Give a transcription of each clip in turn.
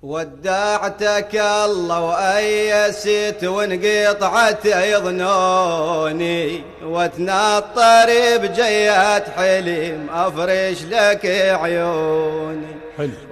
ودعتك الله وأيست وانقطعت ظنوني، وتنطر بجيات حلم أفرش لك عيوني.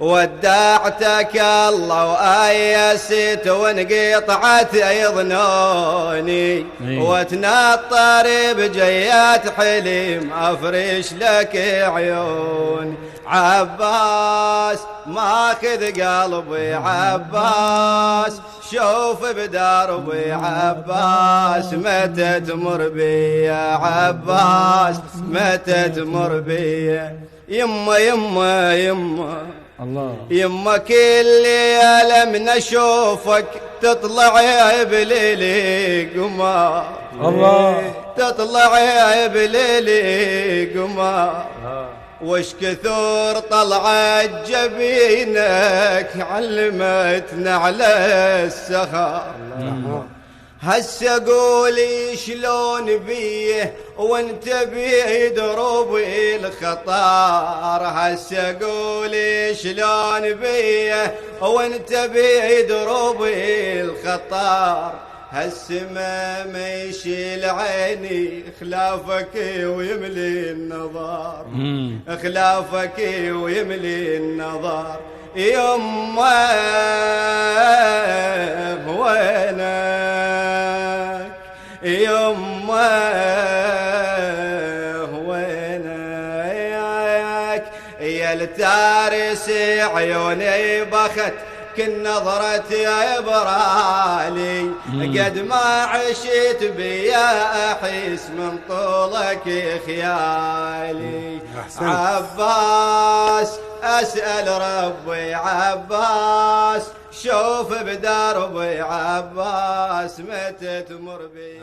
ودعتك الله وأيست وانقطعت ظنوني، وتنطر بجيات حلم أفرش لك عيوني. عباس ماخذ قلبي عباس، شوف بدربي عباس، متى تمر بي يا عباس، متى تمر بي. يما يما يما الله يما كل ليلة من اشوفك تطلع يا بليلي قمر. الله تطلع يا بليلي قمر. وش كثر طلعت جبينك علمتنا على السخر. هسه قولي شلون بيه وانت بيدرب الخطار. هسه قولي شلون بيه وانت بيدرب الخطار. هالسما ما يشيل عيني خلافك ويملي النظر. خلافك ويملي النظر. يما وينك يما وينك يا التارس عيوني بخت كل نظرة يا برالي. قد ما عشت بيا أحس من طولك خيالي. عباس أسأل ربي عباس، شوف بدربي عباس، متى تمر بي.